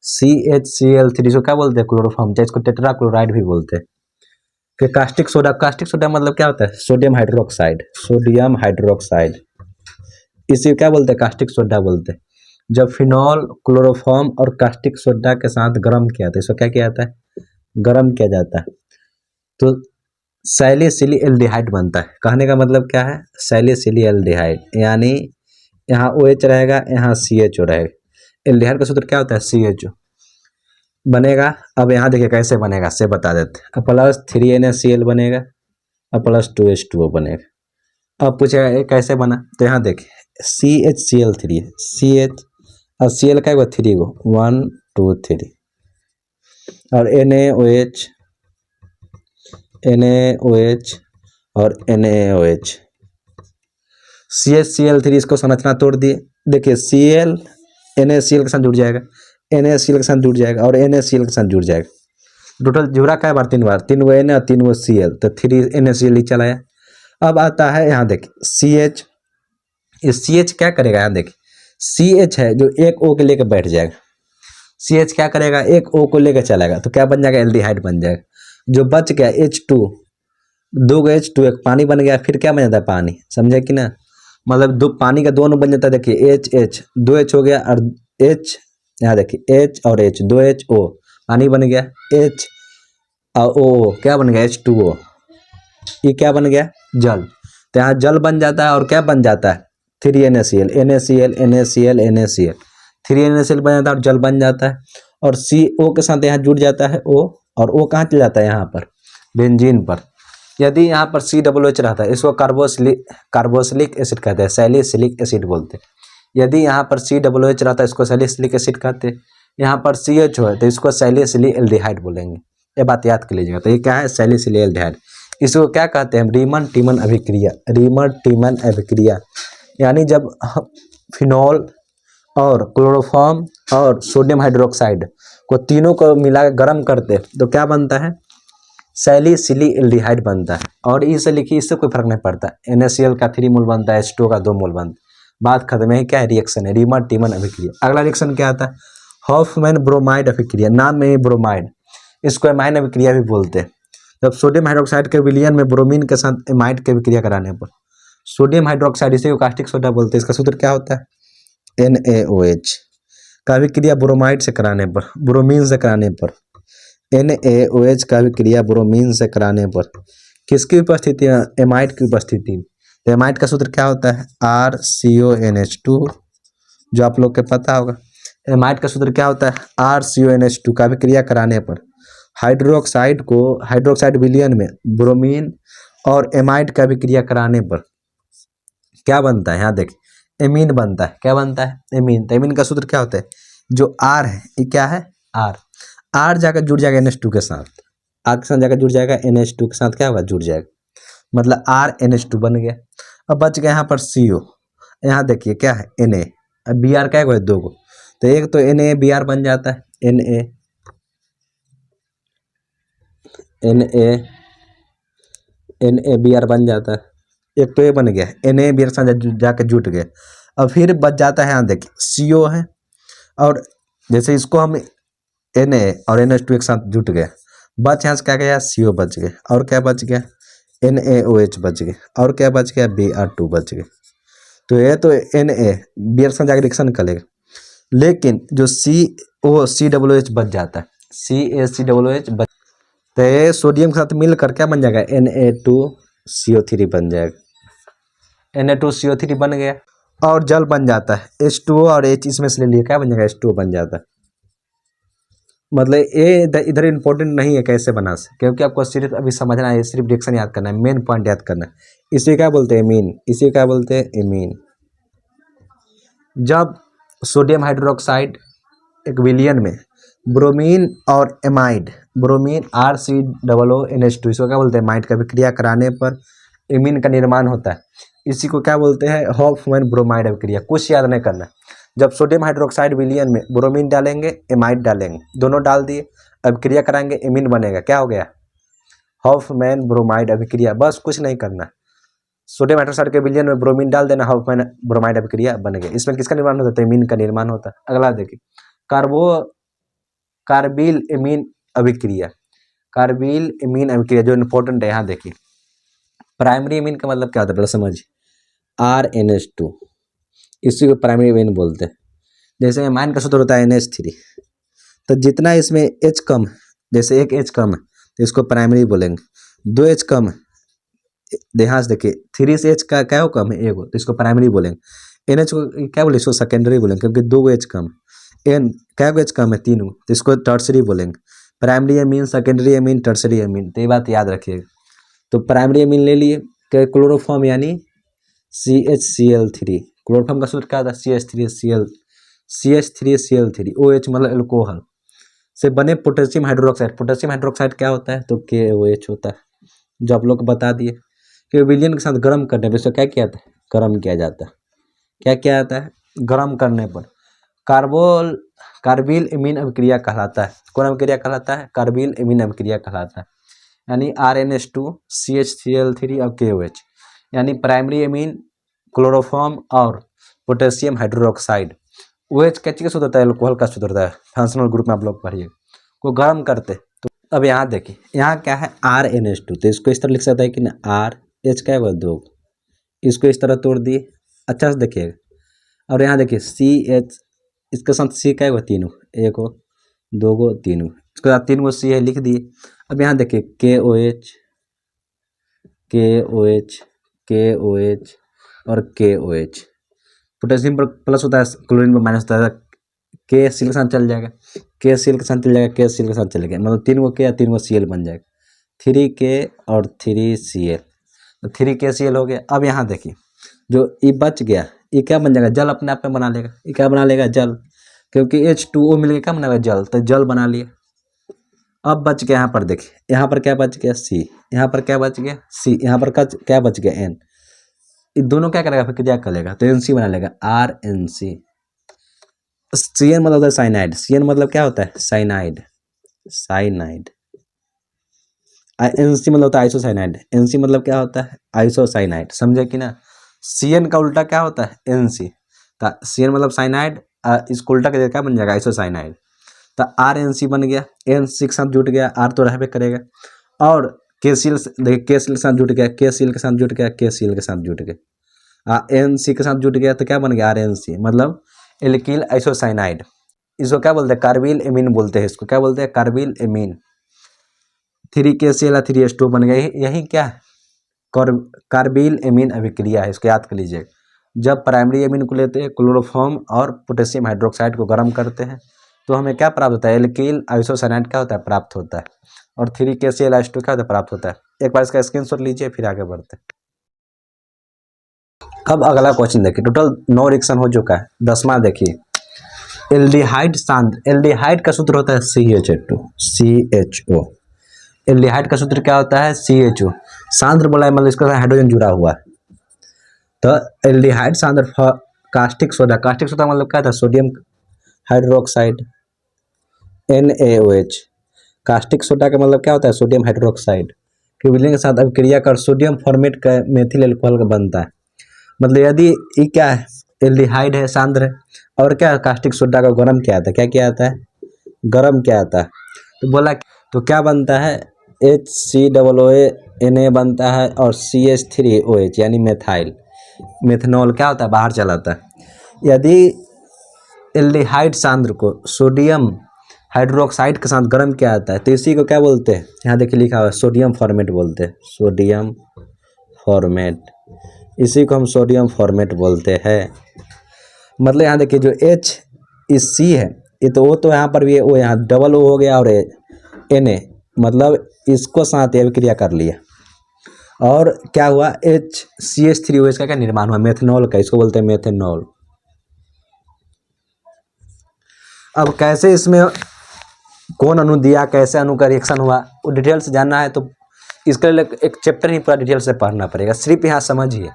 CHCl3 इसको क्या बोलते हैं, क्लोरोफॉर्म, चाहे इसको टेट्रा क्लोराइड भी बोलते हैं। फिर कास्टिक सोडा मतलब क्या होता है, सोडियम हाइड्रोक्साइड, इसे क्या बोलते हैं, कास्टिक सोडा बोलते हैं। जब फिनॉल क्लोरोफॉर्म और कास्टिक सोडा के साथ गर्म किया जाता है, इसको क्या किया जाता है, गर्म किया जाता है, तो सैलिसिलिएल्डिहाइड बनता है। कहने का मतलब क्या है, सैलिसिलिएल्डिहाइड, यानी यहाँ OH रहेगा, यहाँ CHO रहेगा। एल्डिहाइड का सूत्र क्या होता है, CHO बनेगा। अब यहाँ देखिए कैसे बनेगा से बता देते हैं। प्लस 3NaCl बनेगा और प्लस 2H2O बनेगा। अब पूछेगा ये कैसे बना, तो यहाँ देखिए CHCl3 है, CH और Cl का 3 गो 1 2 3 और NaOH और NaOH। CHCl3 इसको संरचना तोड़ दिए। देखिए Cl NaCl के साथ जुड़ जाएगा, NaCl के साथ जुड़ जाएगा और NaCl के साथ जुड़ जाएगा। टोटल जुड़ा क्या बार 3 बार, 3 गो Na और 3 गो Cl, तो 3 NaCl ही चला आया। अब आता है यहाँ देखिए CH, इस CH क्या करेगा, यहाँ देखिए CH है जो एक O के लेकर बैठ जाएगा। CH क्या करेगा, एक O को लेकर चलेगा, तो क्या बन जाएगा, एल्डिहाइड बन जाएगा। जो बच गया H2, 2 गो H2 एक पानी बन गया, फिर क्या बन जाता है, पानी, समझे कि ना, मतलब दो पानी का दोनों बन जाता है। देखिए H 2H हो गया और H, यहाँ देखिए H और H 2HO पानी बन गया, H और O क्या बन गया, H2O, ये क्या बन गया, जल। तो यहाँ जल बन जाता है और क्या बन जाता है, 3NaCl 3NaCl बन जाता है और जल बन जाता है। और CO के साथ यहाँ जुड़ जाता है O, और O कहाँ चला जाता है, यहाँ पर बेंजीन पर। यदि यहाँ पर COOH रहता है इसको कार्बोक्सिलिक एसिड कहते हैं, सैलिसिलिक एसिड बोलते हैं। यदि यहाँ पर COOH रहता है इसको सैलिसिलिक एसिड कहते हैं। यहाँ पर CHO है तो इसको सैलिसिलिएल्डिहाइड बोलेंगे, ये बात याद कर लीजिएगा। तो ये क्या है, सैलिसिलिएल्डिहाइड। इसको क्या कहते हैं, रीमन टीमन अभिक्रिया। यानी जब फिनॉल और क्लोरोफॉर्म और सोडियम हाइड्रोक्साइड को तीनों को मिला गर्म करते तो क्या बनता है, सैलिसिलिएल्डिहाइड बनता है। और इसे लिखिए, इससे कोई फर्क नहीं पड़ता। NaCl का 3 मोल बनता है, H2O का 2 मोल बनता है, बात खत्म है। क्या है, रिएक्शन है, रीमन टीमन अभिक्रिया। अगला रिएक्शन क्या आता है, हॉफमैन ब्रोमाइड अभिक्रिया। नाम में ही ब्रोमाइड, इसको एमाइन अभिक्रिया भी बोलते हैं। जब सोडियम हाइड्रोक्साइड के विलयन में ब्रोमीन के साथ एमाइड की अभिक्रिया कराने पर सोडियम हाइड्रोक्साइड, इसे को कास्टिक सोडा बोलते हैं। इसका सूत्र क्या होता है, NaOH का अभिक्रिया ब्रोमाइड से कराने पर, ब्रोमीन से कराने पर, NaOH का अभिक्रिया ब्रोमीन से कराने पर किसकी उपस्थिति में, एमाइड की उपस्थिति में। तो एमाइड का सूत्र क्या होता है, RCONH2, जो आप लोग के पता होगा। एमाइड का सूत्र क्या होता है, RCONH2 का अभिक्रिया कराने पर हाइड्रोक्साइड विलयन में ब्रोमीन और एमाइड का अभिक्रिया कराने पर क्या बनता है, यहाँ देखिए एमीन बनता है। क्या बनता है, एमीन। तो एमीन का सूत्र क्या होता है, जो R है ये क्या है, R जाकर जुड़ जाएगा NH2 के साथ, R के साथ जाकर जुड़ जाएगा NH2 के साथ, क्या होगा, जुड़ जाएगा, मतलब RNH2 बन गया। अब बच गया यहाँ पर CO, यहाँ देखिए क्या है Na, अब Br क्या है, 2 गो, तो एक तो NaBr बन जाता है, NaBr बन जाता है। एक तो ये बन गया, NaBr साथ जाके जुट गए। अब फिर बच जाता है, यहाँ देखिए CO है, और जैसे इसको हम Na और NH2 एक साथ जुट गए, बच यहाँ से क्या गया, CO बच गए, और क्या बच गया, NaOH बच गए, और क्या बच गया, Br2 बच गए। तो ये तो Na साथ जाकर रिएक्शन करेगा, लेकिन जो COOH बच जाता है, CaCOOH बच, तो ये सोडियम के साथ मिलकर क्या बन जाएगा, Na2CO3 बन जाएगा। Na2CO3 बन गया और जल बन जाता है। H2O और H इसमें से ले लिया, क्या बन जाएगा, H2O बन जाता है। मतलब ये इधर इंपॉर्टेंट नहीं है कैसे बना से, क्योंकि आपको सिर्फ अभी समझना है, सिर्फ रिएक्शन याद करना है, मेन पॉइंट याद करना है। इसे क्या बोलते हैं, एमीन। इसे क्या बोलते हैं, एमीन। जब सोडियम हाइड्रोक्साइड एक विलियन में ब्रोमीन और एमाइड, ब्रोमीन RCOONH2, इसको क्या बोलते हैं, एमाइड का विक्रिया कराने पर एमीन का निर्माण होता है। इसी को क्या बोलते हैं, हॉफमैन ब्रोमाइड अभिक्रिया। कुछ याद नहीं करना। जब सोडियम हाइड्रोक्साइड विलियन में ब्रोमीन डालेंगे, एमाइड डालेंगे, दोनों डाल दिए, अभिक्रिया कराएंगे, एमीन बनेगा। क्या हो गया, हॉफमैन ब्रोमाइड अभिक्रिया। बस कुछ नहीं करना। सोडियम हाइड्रोक्साइड के विलियन में ब्रोमीन डाल देना, हॉफमैन ब्रोमाइड अभिक्रिया बन गया। इसमें किसका निर्माण होता है, एमीन का निर्माण होता है। अगला देखिए, कार्बिल एमीन अभिक्रिया। कार्बिल एमीन अभिक्रिया जो इंपॉर्टेंट है, यहाँ देखिए। प्राइमरी एमीन का मतलब क्या होता है, पहले समझिए। RNH2, इसी को प्राइमरी एमीन बोलते हैं। जैसे एमाइन का सूत्र होता है NH3, तो जितना इसमें H कम, जैसे एक H कम है तो इसको प्राइमरी बोलेंगे। 2 H कम है, ध्यान से देखिए, 3 से H का क्या हो कम है, एक हो, तो इसको प्राइमरी बोलेंगे। NH को क्या बोले, इसको सेकेंडरी बोलेंगे, क्योंकि 2 H कम है। N क्या H कम है, 3 तो इसको टर्सरी बोलेंगे। Primary amine, secondary amine, tertiary amine, तो ये बात याद रखिएगा। तो प्राइमरी एमीन ले लिए, क्लोरोफॉर्म यानी CHCl3। क्लोरोफॉर्म का सूत्र क्या था, CH3Cl3, OH मतलब एल्कोहल से बने पोटेशियम हाइड्रोक्साइड। पोटेशियम हाइड्रोक्साइड क्या होता है, तो KOH होता है, जो आप लोग को बता दिए कि विलयन के साथ गर्म करने पर इसको क्या किया जाता है, गर्म किया जाता है। क्या किया जाता है, गर्म करने पर कार्बिल एमीन अभिक्रिया कहलाता है। कौन अभिक्रिया कहलाता है, कार्बिल एमीन अभिक्रिया कहलाता है। यानी RNH2 CHCl3 और KOH, यानी प्राइमरी एमीन, क्लोरोफॉर्म और पोटेशियम हाइड्रोक्साइड। OH क्या चीज़ का सूत्र होता है, एल्कोहल का सूत्र होता है। फंक्शनल ग्रुप में आप लोग पढ़िए, को गर्म करते। तो अब यहाँ देखिए, यहाँ क्या है, RNH2, तो इसको इस तरह लिख सकता है कि ना, RH क्या है, 2, इसको इस तरह तोड़ दिए, अच्छा से देखिएगा। और यहाँ देखिए CH, इसके साथ C क्या है, 3, 1 हो, 2 गो, 3, इसके साथ 3 गो C है, लिख दिए। अब यहाँ देखिए KOH और KOH, पोटेशियम पर प्लस होता है, क्लोरीन पर माइनस होता है। K Cl के साथ चल जाएगा, K Cl के साथ चल जाएगा, K Cl के साथ चलेगा, मतलब 3 गो K या 3 गो Cl बन जाएगा। 3K और 3Cl, तो 3KCl हो गया। अब यहाँ देखिए, जो ये बच गया, ये क्या बन जाएगा, जल अपने आप में बना लेगा। ये क्या बना लेगा, जल, क्योंकि H2O मिल के क्या बनाएगा, जल, तो जल बना लिया। अब बच गया, यहाँ पर देखिए, यहाँ पर क्या बच गया, C, यहाँ पर क्या बच गया, C, यहाँ पर क्या बच गया, N। ये दोनों क्या करेगा, फिर क्या करेगा, तो NC बना लेगा, RNC। CN मतलब होता है साइनाइड। CN मतलब क्या होता है, साइनाइड। NC मतलब होता है आइसोसाइनाइड। NC मतलब क्या होता है, आइसोसाइनाइड। समझे कि ना। CN का उल्टा क्या होता है, NC। तो CN मतलब साइनाइड, इसको उल्टा करके क्या बन जाएगा, आइसोसाइनाइड। तो RNC बन गया, NC के साथ जुट गया, R तो रहबे करेगा, और KCl, देखिए KCl के साथ जुट गया, KCl के साथ जुट गया, KCl के साथ जुट गया, NC के साथ जुट गया, तो क्या बन गया, RNC मतलब एल्किल आइसोसाइनाइड। इसको क्या बोलते हैं, कार्बिल एमीन बोलते हैं। इसको क्या बोलते हैं, कार्बिल एमीन। 3KCl 3H2 बन गया। यही क्या है, कार्बिल एमीन अभिक्रिया है। इसको याद कर लीजिए। जब प्राइमरी एमीन को लेते हैं, क्लोरोफॉर्म और पोटेशियम हाइड्रोक्साइड को गर्म करते हैं, तो हमें क्या प्राप्त होता है, एल्किल आइसोसाइनाइड क्या होता है, प्राप्त होता है। और 3KCl क्या होता है, प्राप्त होता है। एक बार इसका स्क्रीनशॉट लीजिए, फिर आगे बढ़ते हैं। अब अगला क्वेश्चन देखिए, टोटल 9 रिएक्शन हो चुका है। 10वां देखिए, एल्डिहाइड सांद्र। एल्डिहाइड का सूत्र होता है CHO। एल्डिहाइड का सूत्र क्या होता है, CHO। सांद्र बोला है मतलब इसका हाइड्रोजन जुड़ा हुआ है। तो एल्डिहाइड सांद्र कास्टिक सोडा। कास्टिक सोडा मतलब क्या था, sodium hydroxide, NaOH। Caustic soda का मतलब क्या होता है, सोडियम हाइड्रोक्साइड के विलयन के साथ अभिक्रिया कर सोडियम फॉर्मेट का मेथिल एल्कोहल का बनता है। मतलब यदि ये क्या है, एल्डिहाइड है, सांद्र है, और क्या कास्टिक सोडा का गर्म किया था, क्या किया जाता है, गर्म किया जाता है, तो बोला तो क्या बनता है, HCOONA बनता है, और CH3OH यानी मेथनॉल क्या होता है, बाहर चलाता है। यदि एल्डिहाइड सांद्र को सोडियम हाइड्रोक्साइड के साथ गर्म किया जाता है, तो इसी को क्या बोलते हैं, यहाँ देखिए लिखा हुआ है, सोडियम फॉर्मेट बोलते हैं। सोडियम फॉर्मेट इसी को हम सोडियम फॉर्मेट बोलते हैं। मतलब यहाँ देखिए जो H इस C है, ये तो O तो यहाँ पर भी है, O यहाँ डबल O हो गया और Na, मतलब इसको साथ अभिक्रिया कर लिया और क्या हुआ, HCH3OH का क्या निर्माण हुआ, मेथनॉल का, इसको बोलते हैं मेथनॉल। अब कैसे इसमें कौन अणु दिया, कैसे अणु का रिएक्शन हुआ, वो डिटेल से जानना है तो इसके लिए एक चैप्टर ही पूरा डिटेल से पढ़ना पड़ेगा। सिर्फ यहाँ समझिए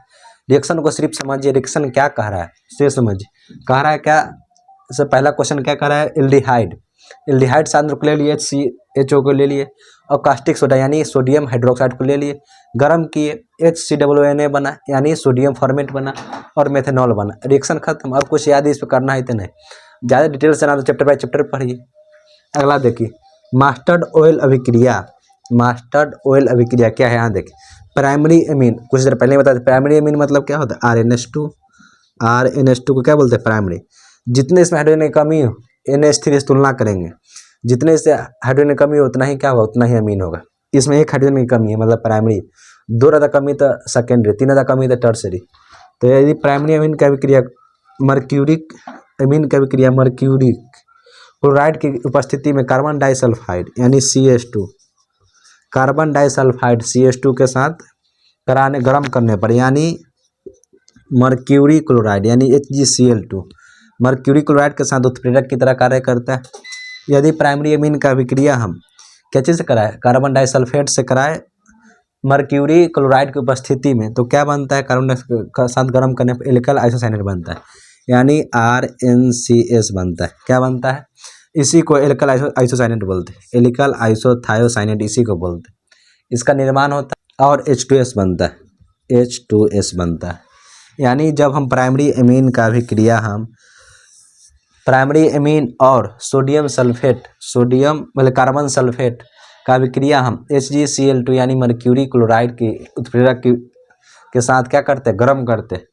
रिएक्शन को, सिर्फ समझिए रिएक्शन क्या कह रहा है, से समझिए कह रहा है क्या। सबसे पहला क्वेश्चन क्या कह रहा है, एल्डिहाइड, एल्डिहाइड सांद्र को ले लिए, HCHO को ले लिए और कास्टिक सोडा यानी सोडियम हाइड्रोक्साइड को ले लिए, गर्म किए, HCOONA बना यानी सोडियम फॉर्मेट बना और मेथनॉल बना, रिएक्शन खत्म। और कुछ याद इस पर करना है तो नहीं, ज़्यादा डिटेल से ना तो चैप्टर बाय चैप्टर पढ़िए। अगला देखिए मास्टर्ड ऑयल अभिक्रिया, मास्टर्ड ऑयल अभिक्रिया क्या है, यहाँ देखिए प्राइमरी एमीन, कुछ देर पहले बताया था प्राइमरी एमीन मतलब क्या होता है, RNH2 को क्या बोलते हैं प्राइमरी। जितने इसमें हाइड्रोजन की कमी हो NH3 से तुलना करेंगे, जितने से हाइड्रोजन की कमी हो उतना ही क्या होगा, उतना ही अमीन होगा। इसमें एक हाइड्रोजन की कमी है मतलब प्राइमरी, 2 ज़्यादा कमी तो सेकेंडरी, 3 ज़्यादा कमी तो टर्सरी। तो यदि प्राइमरी अमीन का अभिक्रिया मर्क्यूरिक अमीन का अभिक्रिया मर्क्यूरिक क्लोराइड की उपस्थिति में कार्बन डाइसल्फाइड यानी CH2, कार्बन डाइसल्फाइड CH2 के साथ कराने गर्म करने पर यानी मर्क्यूरी क्लोराइड यानी HgCl2 मर्क्यूरी क्लोराइड के साथ उत्प्रेरक की तरह कार्य करता है। यदि प्राइमरी एमीन का अभिक्रिया हम क्या चीज़ से कराए, कार्बन डाइसल्फेट से कराए मर्क्यूरी क्लोराइड की उपस्थिति में, तो क्या बनता है, कार्बन डाइऑक्साइड के साथ गर्म करने पर एल्काइल आइसोसाइनेट बनता है यानी RNCS बनता है। क्या बनता है, इसी को एल्काइल आइसोसाइनेट बोलते हैं, एल्काइल आइसोथायोसाइनेट इसी को बोलते हैं। इसका निर्माण होता है और H2S बनता है, H2S बनता है। यानी जब हम प्राइमरी एमीन का अभिक्रिया हम प्राइमरी एमीन और सोडियम सल्फेट, सोडियम मतलब कार्बन सल्फेट का अभिक्रिया हम HgCl2 यानी मर्क्यूरी क्लोराइड की उत्प्रेरक के साथ क्या करते हैं, गर्म करते हैं,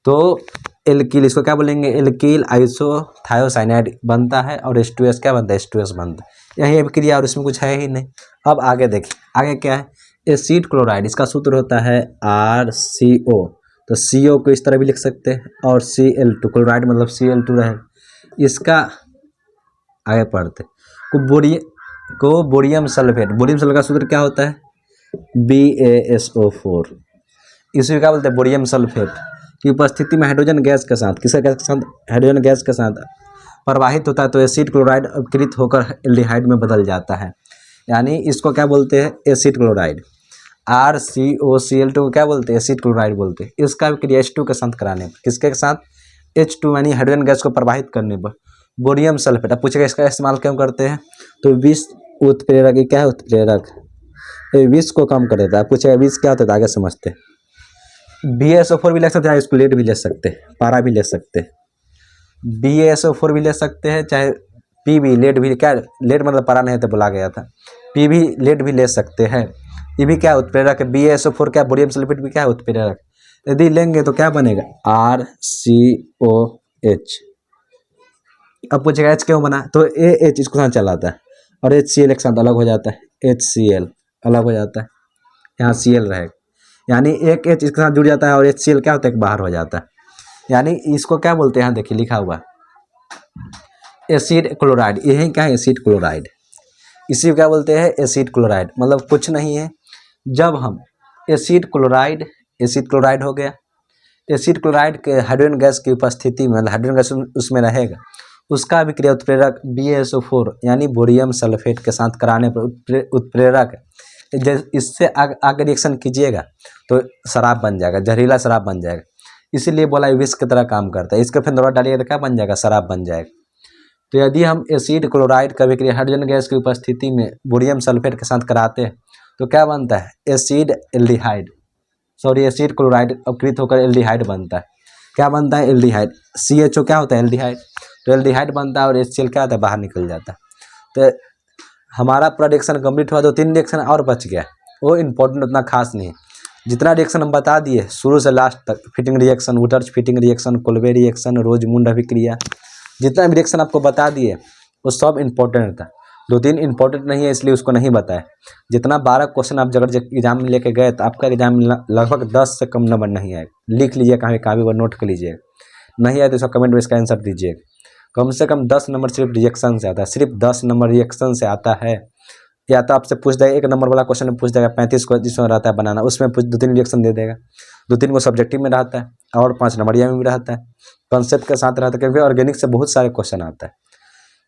तो एल्किल, इसको क्या बोलेंगे, एल्किल आइसोथायोसाइनाइड बनता है और H2S क्या बनता है, H2S बनता है। यही अभिक्रिया और इसमें कुछ है ही नहीं। अब आगे देखिए, आगे क्या है, एसिड क्लोराइड, इसका सूत्र होता है RCO, तो CO को इस तरह भी लिख सकते हैं और Cl2, क्लोराइड मतलब Cl2 रहे। इसका आगे पढ़ते बोरियम सल्फेट, बोरियम सल्फेट का सूत्र क्या होता है, BaSO4, इसी क्या बोलते हैं बोरियम सल्फेट की उपस्थिति में हाइड्रोजन गैस के साथ, किसका गैस के साथ, हाइड्रोजन गैस के साथ प्रवाहित होता है तो एसिड क्लोराइड अपकृत होकर एल्डिहाइड में बदल जाता है, यानी इसको क्या बोलते हैं, एसिड क्लोराइड। RCOCl2 को क्या बोलते हैं, एसिड क्लोराइड बोलते हैं। इसका अभिक्रिया H2 के साथ कराने पर, किसके साथ, H2 यानी हाइड्रोजन गैस को प्रवाहित करने पर बोरियम सल्फेट। अब पूछेगा इसका इस्तेमाल क्यों करते हैं, तो विष उत्प्रेरक, क्या है उत्प्रेरक, विष को कम कर देता है। पूछेगा विष क्या होता है, आगे समझते हैं। BaSO4 भी ले सकते हैं, इसको लेड भी ले सकते हैं, पारा भी ले सकते हैं, BaSO4 भी ले सकते हैं, चाहे PB लेड भी, क्या लेड मतलब पारा नहीं तो बोला गया था, PB लेड भी ले सकते हैं। ये भी क्या उत्प्रेरक है, BaSO4 क्या बोरियम सल्फेट भी क्या उत्प्रेरक। यदि लेंगे तो क्या बनेगा, RCOH। अब पूछेगा H क्यों बना, तो AH इसको साथ चलाता है और HCl एक साथ अलग हो जाता है, HCl अलग हो जाता है, यहाँ Cl रहेगा, यानी एक H इसके साथ जुड़ जाता है और HCl क्या होता है, बाहर हो जाता है। यानी इसको क्या बोलते हैं, यहाँ देखिए लिखा हुआ एसिड क्लोराइड, यही क्या है, एसिड क्लोराइड, इसी को क्या बोलते हैं, एसिड क्लोराइड। मतलब कुछ नहीं है, जब हम एसिड क्लोराइड हो गया, एसिड क्लोराइड के हाइड्रोजन गैस की उपस्थिति में, हाइड्रोजन गैस उसमें रहेगा, उसका अभिक्रिया उत्प्रेरक BaSO4 यानी बोरियम सल्फेट के साथ कराने पर उत्प्रेरक इससे आगे रिएक्शन कीजिएगा तो शराब बन जाएगा, जहरीला शराब बन जाएगा। इसीलिए बोला विष की तरह काम करता है। इसका फिर दवा डालिएगा तो क्या बन जाएगा, शराब बन जाएगा। तो यदि हम एसिड क्लोराइड का अभिक्रिया हाइड्रोजन गैस की उपस्थिति में बोरियम सल्फेट के साथ कराते हैं तो क्या बनता है, एसिड क्लोराइड अपकृत होकर एल्डिहाइड बनता है। क्या बनता है, एल्डिहाइड। CHO क्या होता है, एल्डिहाइड, तो एल्डिहाइड बनता है और HCl क्या होता है, बाहर निकल जाता है। तो हमारा पूरा रिएक्शन कंप्लीट हुआ, तो 3 रिएक्शन और बच गया, वो इम्पोर्टेंट उतना खास नहीं है। जितना रिएक्शन हम बता दिए शुरू से लास्ट तक, फिटिंग रिएक्शन, वुटर्स Fittig reaction, Kolbe reaction, Rosenmund अभिक्रिया, जितना भी रिएक्शन आपको बता दिए वो सब इम्पोर्टेंट था। 2-3 इंपॉर्टेंट नहीं है इसलिए उसको नहीं बताया। जितना 12 क्वेश्चन आप अगर एग्जाम में लेके गए तो आपका एग्जाम में लगभग 10 से कम नंबर नहीं आएगा। लिख लीजिए, कहाँ भी नोट कर लीजिए, नहीं आए तो इसका कमेंट में इसका आंसर दीजिए। कम से कम 10 नंबर सिर्फ रिएक्शन से आता है, सिर्फ 10 नंबर रिएक्शन से आता है। या तो आपसे पूछ देगा, 1 नंबर वाला क्वेश्चन में पूछ देगा 35 को जिसमें रहता है बनाना, उसमें 2-3 रिएक्शन दे देगा। 2-3 को सब्जेक्टिव में रहता है और 5 नंबरिया में भी रहता है, कॉन्सेप्ट के साथ रहता है, क्योंकि ऑर्गेनिक से बहुत सारे क्वेश्चन आता है।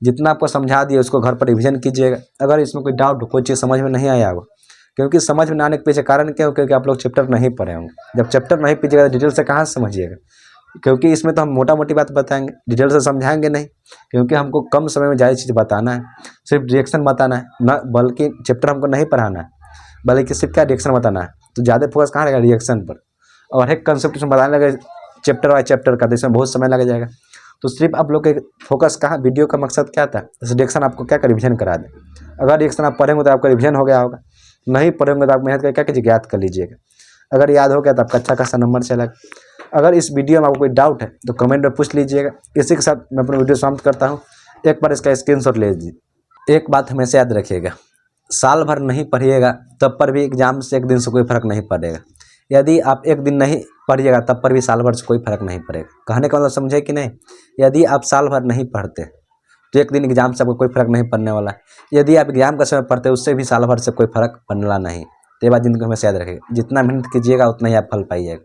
जितना आपको समझा दिया उसको घर पर रिवीजन कीजिएगा। अगर इसमें कोई डाउट, कोई चीज़ समझ में नहीं आया हो, क्योंकि समझ में ना आने के पीछे कारण क्या हो, क्योंकि आप लोग चैप्टर नहीं पढ़े होंगे। जब चैप्टर नहीं पढ़िएगा तो डिटेल से कहाँ से समझिएगा, क्योंकि इसमें तो हम मोटा मोटी बात बताएंगे, डिटेल से समझाएंगे नहीं, क्योंकि हमको कम समय में ज़्यादा चीज़ बताना है। सिर्फ रिएक्शन बताना है ना, बल्कि चैप्टर हमको नहीं पढ़ाना है, बल्कि सिर्फ क्या रिएक्शन बताना है। तो ज़्यादा फोकस कहाँ रहेगा, रिएक्शन पर। और एक कंसेप्ट इसमें बताने लगे चैप्टर वाइज चैप्टर का, तो इसमें बहुत समय लग जाएगा। तो सिर्फ आप लोग के फोकस कहाँ, वीडियो का मकसद क्या था, जैसे रिएक्शन आपको क्या कर रिविजन करा दे। अगर रिएक्शन आप पढ़ेंगे तो आपका रिविजन हो गया होगा, नहीं पढ़ेंगे तो आप मेहनत करके क्या कीजिए, याद कर लीजिएगा। अगर याद हो गया तो आपका अच्छा खासा नंबर चला। अगर इस वीडियो में आपको कोई डाउट है तो कमेंट में पूछ लीजिएगा। इसी के साथ मैं अपना वीडियो समाप्त करता हूँ। एक बार इसका स्क्रीनशॉट ले लीजिए। एक बात हमेशा याद रखिएगा, साल भर नहीं पढ़िएगा तब पर भी एग्जाम से एक दिन से कोई फर्क नहीं पड़ेगा। यदि आप एक दिन नहीं पढ़िएगा तब पर भी साल भर से कोई फर्क नहीं पड़ेगा। कहने का मतलब समझे कि नहीं, यदि आप साल भर नहीं पढ़ते तो एक दिन एग्जाम से आपको कोई फर्क नहीं पड़ने वाला है। यदि आप एग्जाम का समय पढ़ते उससे भी साल भर से कोई फर्क पड़ने वाला नहीं। तो ये बात जिंदगी में हमेशा याद रखिएगा, जितना मेहनत कीजिएगा उतना ही आप फल पाइएगा।